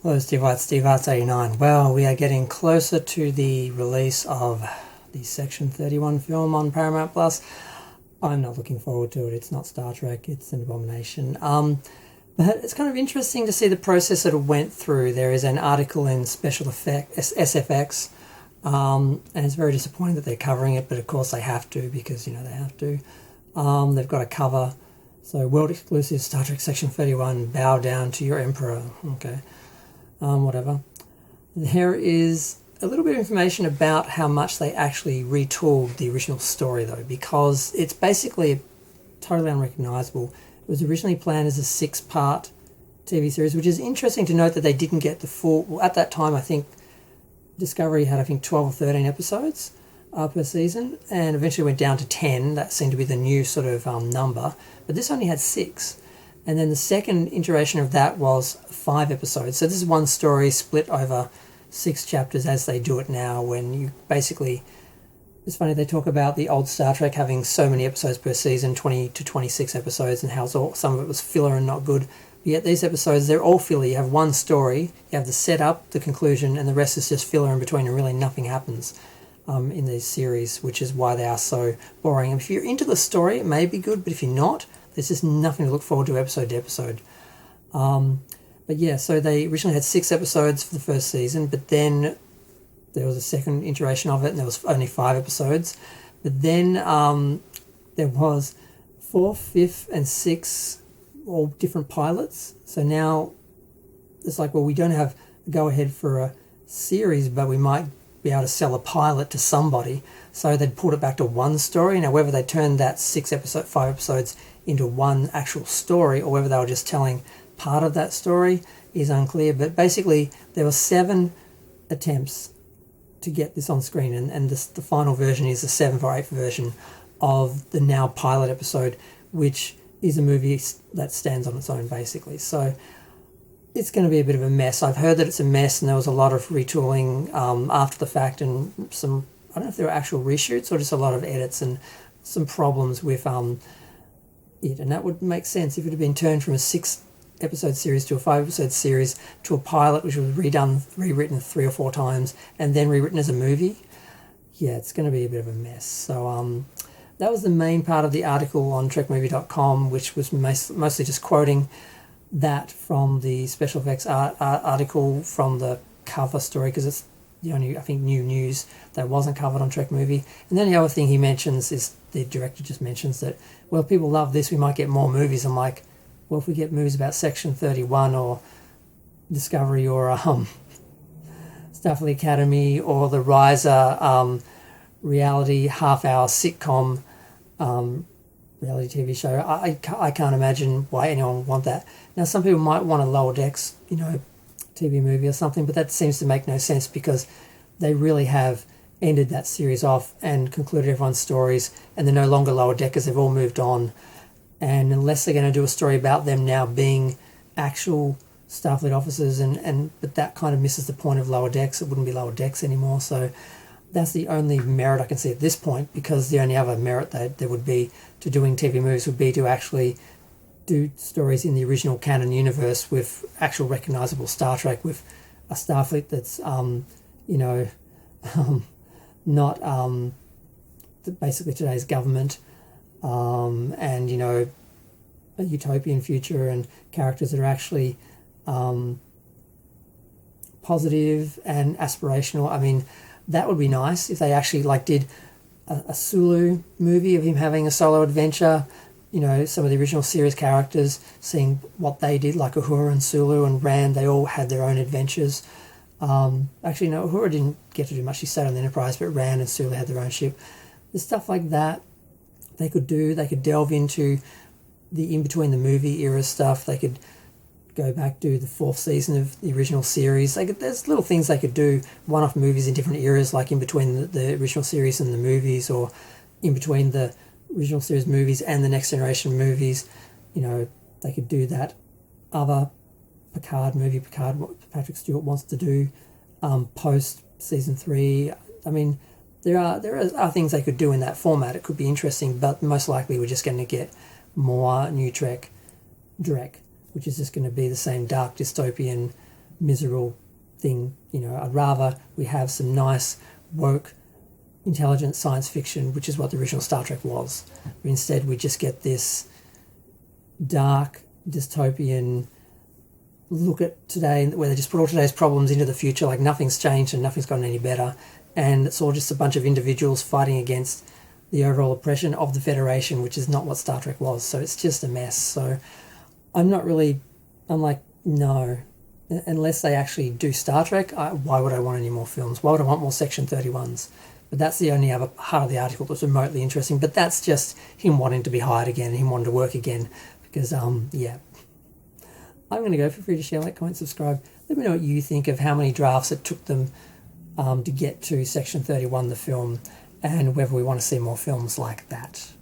Hello, Steve White, Steve Arts 89. Well, we are getting closer to the release of the Section 31 film on Paramount Plus. I'm not looking forward to it. It's not Star Trek. It's an abomination. But it's kind of interesting to see the process that it went through. There is an article in Special Effect SFX, and it's very disappointing that they're covering it. But of course they have to because they have to. They've got a cover. So world exclusive Star Trek Section 31. Bow down to your Emperor. Okay. Whatever. There is a little bit of information about how much they actually retooled the original story, though, because it's basically totally unrecognisable. It was originally planned as a 6-part TV series, which is interesting to note that they didn't get the full... Well, at that time, I think Discovery had, 12 or 13 episodes per season, and eventually went down to 10. That seemed to be the new sort of number. But this only had 6. And then the second iteration of that was 5 episodes. So this is one story split over 6 chapters as they do it now, when you basically... It's funny, they talk about the old Star Trek having so many episodes per season, 20 to 26 episodes, and how some of it was filler and not good. But yet these episodes, they're all filler. You have one story, you have the setup, the conclusion, and the rest is just filler in between, and really nothing happens in these series, which is why they are so boring. And if you're into the story, it may be good, but if you're not, there's just nothing to look forward to episode to episode. But yeah, so they originally had 6 episodes for the first season, but then there was a second iteration of it, and there was only 5 episodes. But then there was 4th, 5th, and 6th, all different pilots. So now it's like, well, we don't have a go-ahead for a series, but we might be able to sell a pilot to somebody. So they'd pulled it back to one story. Now, whether they turned that 5 episodes into one actual story, or whether they were just telling part of that story is unclear. But basically, there were 7 attempts to get this on screen, and the final version is the 7th or 8th version of the now pilot episode, which is a movie that stands on its own, basically. So it's going to be a bit of a mess. I've heard that it's a mess, and there was a lot of retooling after the fact, and some, I don't know if there were actual reshoots or just a lot of edits and some problems with it. And that would make sense if it had been turned from a 6-episode series to a 5-episode series to a pilot, which was rewritten 3 or 4 times, and then rewritten as a movie. Yeah, it's going to be a bit of a mess. So that was the main part of the article on trekmovie.com, which was mostly just quoting that from the special effects article from the cover story, because it's the only, I think, new news that wasn't covered on Trek Movie. And then the other thing he mentions is, the director just mentions that, well, people love this, we might get more movies. I'm like, well, if we get movies about Section 31 or Discovery or Starfleet Academy or the Riser reality half-hour sitcom reality TV show, I can't imagine why anyone would want that. Now, some people might want a Lower Decks, TV movie or something, but that seems to make no sense because they really have ended that series off and concluded everyone's stories, and they're no longer Lower Deckers. They've all moved on. And unless they're going to do a story about them now being actual Starfleet officers, but that kind of misses the point of Lower Decks. It wouldn't be Lower Decks anymore. So that's the only merit I can see at this point, because the only other merit that there would be to doing TV movies would be to actually do stories in the original canon universe with actual recognisable Star Trek, with a Starfleet that's, not basically today's government, and a utopian future, and characters that are actually positive and aspirational. I mean, that would be nice if they actually did a Sulu movie of him having a solo adventure. Some of the original series characters, seeing what they did, like Uhura and Sulu and Rand, they all had their own adventures. Actually, no, Uhura didn't get to do much. She stayed on the Enterprise, but Rand and Sulu had their own ship. There's stuff like that they could do. They could delve into the in-between the movie era stuff. They could go back to the 4th season of the original series. There's little things they could do, one-off movies in different eras, like in between the original series and the movies, or in between the original series movies and the Next Generation movies. They could do that other Picard movie, what Patrick Stewart wants to do, post season 3. I mean, there are things they could do in that format. It could be interesting, but most likely we're just going to get more new Trek, which is just going to be the same dark dystopian miserable thing. You know, I'd rather we have some nice, woke, intelligent science fiction, which is what the original Star Trek was. But instead, we just get this dark, dystopian look at today, where they just put all today's problems into the future, like nothing's changed and nothing's gotten any better. And it's all just a bunch of individuals fighting against the overall oppression of the Federation, which is not what Star Trek was. So it's just a mess. So I'm like, no. Unless they actually do Star Trek, why would I want any more films? Why would I want more Section 31s? But that's the only other part of the article that's remotely interesting. But that's just him wanting to be hired again, him wanting to work again. Because, yeah. I'm going to go. Feel free to share, like, comment, subscribe. Let me know what you think of how many drafts it took them to get to Section 31, the film, and whether we want to see more films like that.